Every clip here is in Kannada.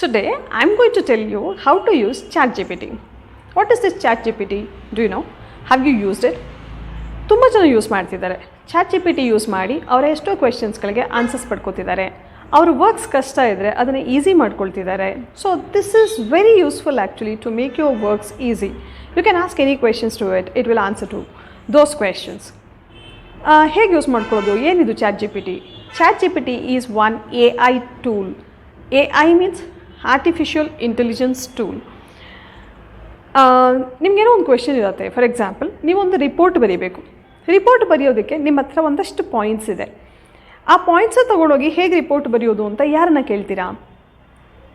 Today I'm going to tell you how to use Chat GPT. What is this Chat GPT? Do you know? Have you used it? ತುಂಬ ಜನ ಯೂಸ್ ಮಾಡ್ತಿದ್ದಾರೆ. Chat G P T use ಮಾಡಿ ಅವರ ಎಷ್ಟೋ ಕ್ವೆಶನ್ಸ್ಗಳಿಗೆ ಆನ್ಸರ್ಸ್ ಪಡ್ಕೊತಿದ್ದಾರೆ. ಅವ್ರ ವರ್ಕ್ಸ್ ಕಷ್ಟ ಇದ್ದರೆ ಅದನ್ನು ಈಸಿ ಮಾಡ್ಕೊಳ್ತಿದ್ದಾರೆ. So this is very useful actually to make your works easy. You can ask any questions to it will answer to those questions. ಹೇಗೆ ಯೂಸ್ ಮಾಡ್ಕೊಳ್ಳೋದು? ಏನಿದು chat G P T? Chat G P T is one A I tool. A I means artificial intelligence tool. ನಿಮಗೇನೋ ಒಂದು ಕ್ವೆಶನ್ ಇರುತ್ತೆ. ಫಾರ್ ಎಕ್ಸಾಂಪಲ್, ನೀವೊಂದು ರಿಪೋರ್ಟ್ ಬರೀಬೇಕು. ರಿಪೋರ್ಟ್ ಬರೆಯೋದಕ್ಕೆ ನಿಮ್ಮ ಹತ್ರ ಒಂದಷ್ಟು ಪಾಯಿಂಟ್ಸ್ ಇದೆ. ಆ ಪಾಯಿಂಟ್ಸ ತೊಗೊಂಡೋಗಿ ಹೇಗೆ ರಿಪೋರ್ಟ್ ಬರೆಯೋದು ಅಂತ ಯಾರನ್ನ ಕೇಳ್ತೀರಾ?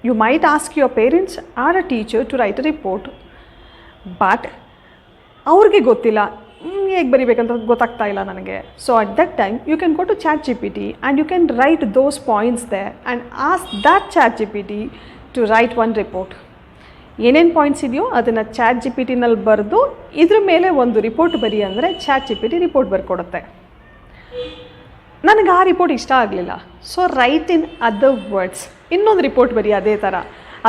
You might ask your parents or a teacher to write a report. But ಅವ್ರಿಗೆ ಗೊತ್ತಿಲ್ಲ ಹೇಗೆ ಬರಿಬೇಕಂತ ಗೊತ್ತಾಗ್ತಾ ಇಲ್ಲ ನನಗೆ. So at that time you can go to chat G P T and you can write those points there and ask that chat G P T to write one report. ಏನೇನು ಪಾಯಿಂಟ್ಸ್ ಇದೆಯೋ ಅದನ್ನು ಚಾಟ್ ಜಿ ಪಿ ಟಿನಲ್ಲಿ ಬರೆದು ಇದ್ರ ಮೇಲೆ ಒಂದು ರಿಪೋರ್ಟ್ ಬರಿ ಅಂದರೆ chat G P T report ಬರ್ಕೊಡುತ್ತೆ. ನನಗೆ ಆ ರಿಪೋರ್ಟ್ ಇಷ್ಟ ಆಗಲಿಲ್ಲ, so write in other words, ಇನ್ನೊಂದು ರಿಪೋರ್ಟ್ ಬರಿ ಅದೇ ಥರ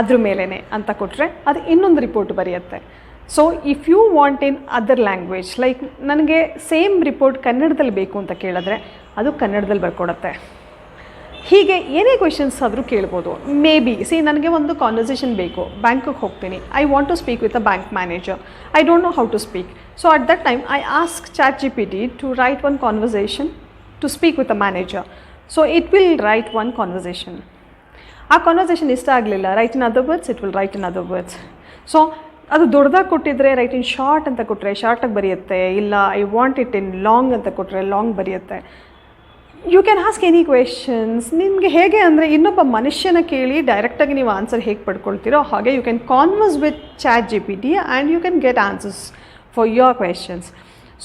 ಅದ್ರ ಮೇಲೇ ಅಂತ ಕೊಟ್ಟರೆ ಅದು ಇನ್ನೊಂದು ರಿಪೋರ್ಟ್ ಬರೆಯುತ್ತೆ. So if you want in other language, like ನನಗೆ ಸೇಮ್ ರಿಪೋರ್ಟ್ ಕನ್ನಡದಲ್ಲಿ ಬೇಕು ಅಂತ ಕೇಳಿದ್ರೆ ಅದು ಕನ್ನಡದಲ್ಲಿ ಬರ್ಕೊಡುತ್ತೆ. ಹೀಗೆ ಏನೇ ಕ್ವೆಶನ್ಸ್ ಆದರೂ ಕೇಳ್ಬೋದು. ಮೇ ಬಿ ನನಗೆ ಒಂದು ಕಾನ್ವರ್ಸೇಷನ್ ಬೇಕು, ಬ್ಯಾಂಕಿಗೆ ಹೋಗ್ತೀನಿ, I want to speak with a bank manager, I don't know how to speak. So at that time I ask chat G P T to write one conversation to speak with a manager. So it will write one conversation. ಆ ಕಾನ್ವರ್ಸೇಷನ್ ಇಷ್ಟ ಆಗಲಿಲ್ಲ, write in other words, it will write in other words. So ಅದು ದೊಡ್ಡದಾಗಿ ಕೊಟ್ಟಿದ್ರೆ ರೈಟ್ ಇನ್ ಶಾರ್ಟ್ ಅಂತ ಕೊಟ್ಟರೆ ಶಾರ್ಟಾಗಿ ಬರೆಯುತ್ತೆ, ಇಲ್ಲ I want it in long ಅಂತ ಕೊಟ್ಟರೆ ಲಾಂಗ್ ಬರೆಯುತ್ತೆ. You can ask any questions. ನಿಮಗೆ ಹೇಗೆ ಅಂದರೆ ಇನ್ನೊಬ್ಬ ಮನುಷ್ಯನ ಕೇಳಿ ಡೈರೆಕ್ಟಾಗಿ ನೀವು ಆನ್ಸರ್ ಹೇಗೆ ಪಡ್ಕೊಳ್ತೀರೋ ಹಾಗೆ you can converse with chat G P T and you can get answers for your questions.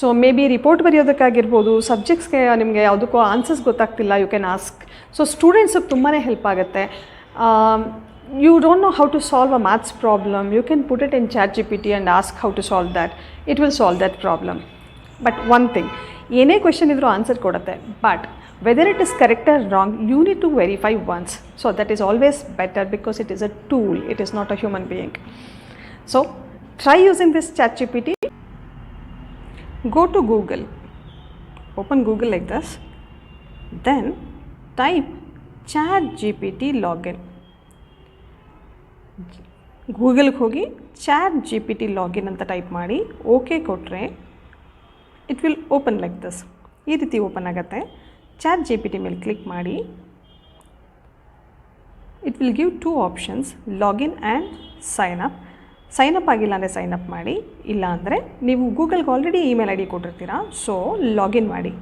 So maybe report ಬರೆಯೋದಕ್ಕಾಗಿರ್ಬೋದು, ಸಬ್ಜೆಕ್ಟ್ಸ್ಗೆ ನಿಮಗೆ ಯಾವುದಕ್ಕೋ ಆನ್ಸರ್ಸ್ ಗೊತ್ತಾಗ್ತಿಲ್ಲ, ಯು ಕ್ಯಾನ್ ಆಸ್ಕ್. ಸೊ ಸ್ಟೂಡೆಂಟ್ಸಿಗೆ ತುಂಬಾ ಹೆಲ್ಪ್ ಆಗುತ್ತೆ. You don't know how to solve a maths problem, you can put it in chat gpt and ask how to solve that. It will solve that problem. But one thing, ಏನೇ ಕ್ವೆಶನ್ ಇದ್ರೂ ಆನ್ಸರ್ ಕೊಡುತ್ತೆ, but whether it is correct or wrong you need to verify once. So that is always better because it is a tool, it is not a human being. So try using this chat gpt. Go to Google, open Google like this, then type chat gpt login. ಗೂಗಲ್ಗೆ ಹೋಗಿ chat G P T login ಅಂತ ಟೈಪ್ ಮಾಡಿ ಓಕೆ ಕೊಟ್ಟರೆ it will open like this. ಈ ರೀತಿ ಓಪನ್ ಆಗುತ್ತೆ. ಚಾಟ್ ಜಿ ಪಿ ಟಿ ಮೇಲೆ ಕ್ಲಿಕ್ ಮಾಡಿ it will give two options, login and sign up. Sign up ಆಗಿಲ್ಲ ಅಂದರೆ ಸೈನ್ ಅಪ್ ಮಾಡಿ, ಇಲ್ಲ ಅಂದರೆ ನೀವು ಗೂಗಲ್ಗೆ ಆಲ್ರೆಡಿ ಇಮೇಲ್ ಐ ಡಿ ಕೊಟ್ಟಿರ್ತೀರಾ, ಸೊ ಲಾಗಿನ್ ಮಾಡಿ.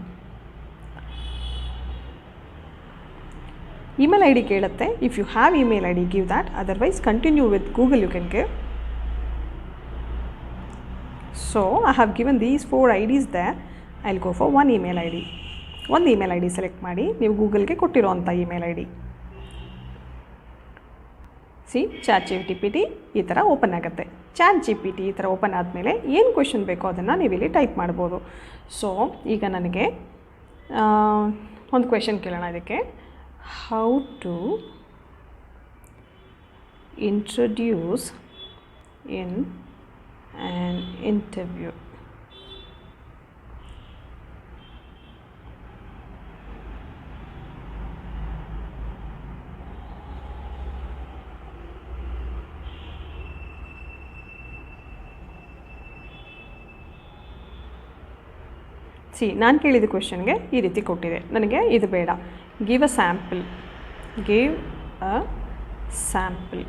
ಇಮೇಲ್ ಐ ಡಿ ಕೇಳುತ್ತೆ. If you have email I D give that, otherwise continue with Google you can give. So I have given these 4 IDs there. I will go for one email I D. ಒಂದು ಇಮೇಲ್ ಐ ಡಿ ಸೆಲೆಕ್ಟ್ ಮಾಡಿ, ನೀವು ಗೂಗಲ್ಗೆ ಕೊಟ್ಟಿರೋ ಅಂಥ email I D. Chat G P T ಈ ಥರ ಓಪನ್ ಆಗುತ್ತೆ. ಚಾಟ್ ಜಿ ಪಿ ಟಿ ಈ ಥರ ಓಪನ್ ಆದಮೇಲೆ ಏನು ಕ್ವೆಶನ್ ಬೇಕೋ ಅದನ್ನು ನೀವು ಇಲ್ಲಿ ಟೈಪ್ ಮಾಡ್ಬೋದು. ಸೊ ಈಗ ನನಗೆ ಒಂದು ಕ್ವೆಶನ್ ಕೇಳೋಣ. ಇದಕ್ಕೆ how to introduce in an interview. ನಾನು ಕೇಳಿದ ಕ್ವೆಶನ್ಗೆ ಈ ರೀತಿ ಕೊಟ್ಟಿದೆ, ನನಗೆ ಇದು ಬೇಡ. Give a sample. Give a sample.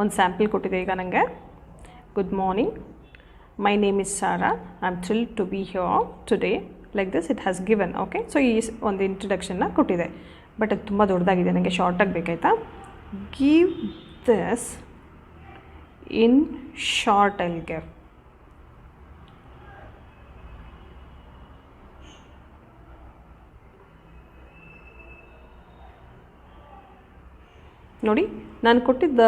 ಒಂದು ಸ್ಯಾಂಪಲ್ ಕೊಟ್ಟಿದೆ ಈಗ ನನಗೆ. Good morning, my name is Sarah, I am thrilled to be here today. Like this it has given. Okay, so ಈ ಒಂದು ಇಂಟ್ರಡಕ್ಷನ್ನ ಕೊಟ್ಟಿದೆ, ಬಟ್ ಅದು ತುಂಬ ದೊಡ್ಡದಾಗಿದೆ, ನನಗೆ ಶಾರ್ಟಾಗಿ ಬೇಕಾಯ್ತಾ. Give this in short I will give. ನೋಡಿ ನಾನು ಕೊಟ್ಟಿದ್ದ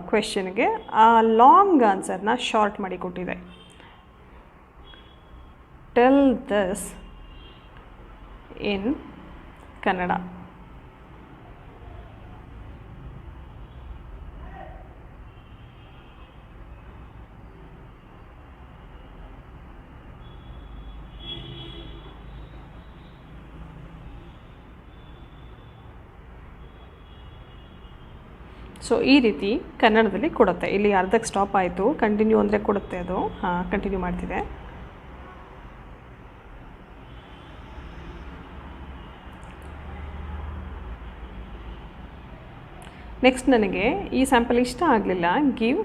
ಕ್ವೆಶನ್ಗೆ ಆ ಲಾಂಗ್ ಆನ್ಸರ್ನ ಶಾರ್ಟ್ ಮಾಡಿ ಕೊಟ್ಟಿದೆ. Tell this in Kannada. So ಈ ರೀತಿ ಕನ್ನಡದಲ್ಲಿ ಕೊಡುತ್ತೆ. ಇಲ್ಲಿ ಅರ್ಧಕ್ಕೆ ಸ್ಟಾಪ್ ಆಯಿತು, ಕಂಟಿನ್ಯೂ ಅಂದರೆ ಕೊಡುತ್ತೆ ಅದು. ಹಾಂ, ಕಂಟಿನ್ಯೂ ಮಾಡ್ತಿದೆ. ನೆಕ್ಸ್ಟ್ ನನಗೆ ಈ ಸ್ಯಾಂಪಲ್ ಇಷ್ಟ ಆಗಲಿಲ್ಲ. ಗಿವ್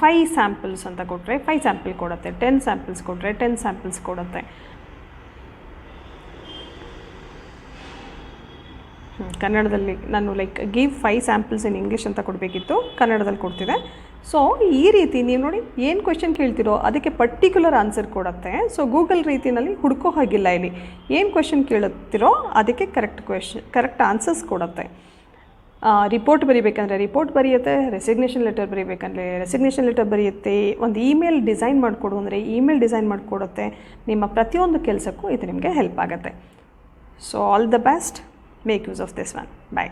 5 ಸ್ಯಾಂಪಲ್ಸ್ ಅಂತ ಕೊಟ್ಟರೆ 5 ಸ್ಯಾಂಪಲ್ ಕೊಡುತ್ತೆ. 10 ಸ್ಯಾಂಪಲ್ಸ್ ಕೊಟ್ಟರೆ 10 ಸ್ಯಾಂಪಲ್ಸ್ ಕೊಡುತ್ತೆ. ಕನ್ನಡದಲ್ಲಿ ನಾನು ಗಿವ್ 5 ಸ್ಯಾಂಪಲ್ಸ್ ಇನ್ ಇಂಗ್ಲೀಷ್ ಅಂತ ಕೊಡಬೇಕಿತ್ತು, ಕನ್ನಡದಲ್ಲಿ ಕೊಡ್ತಿದೆ. ಸೊ ಈ ರೀತಿ ನೀವು ನೋಡಿ ಏನು ಕ್ವೆಶನ್ ಕೇಳ್ತಿರೋ ಅದಕ್ಕೆ ಪರ್ಟಿಕ್ಯುಲರ್ ಆನ್ಸರ್ ಕೊಡುತ್ತೆ. ಸೊ ಗೂಗಲ್ ರೀತಿಯಲ್ಲಿ ಹುಡುಕೋ ಹಾಗಿಲ್ಲ. ಇಲ್ಲಿ ಏನು ಕ್ವೆಶನ್ ಕೇಳುತ್ತಿರೋ ಅದಕ್ಕೆ ಕರೆಕ್ಟ್ ಆನ್ಸರ್ಸ್ ಕೊಡುತ್ತೆ. ರಿಪೋರ್ಟ್ ಬರೀಬೇಕಂದ್ರೆ ರಿಪೋರ್ಟ್ ಬರೆಯುತ್ತೆ, ರೆಸಿಗ್ನೇಷನ್ ಲೆಟರ್ ಬರೀಬೇಕಂದ್ರೆ ರೆಸಿಗ್ನೇಷನ್ ಲೆಟರ್ ಬರೆಯುತ್ತೆ, ಒಂದು ಇಮೇಲ್ ಡಿಸೈನ್ ಮಾಡಿಕೊಡು ಅಂದರೆ ಇಮೇಲ್ ಡಿಸೈನ್ ಮಾಡಿಕೊಡುತ್ತೆ. ನಿಮ್ಮ ಪ್ರತಿಯೊಂದು ಕೆಲಸಕ್ಕೂ ಇದು ನಿಮಗೆ ಹೆಲ್ಪ್ ಆಗುತ್ತೆ. So all the best. Make use of this one. Bye.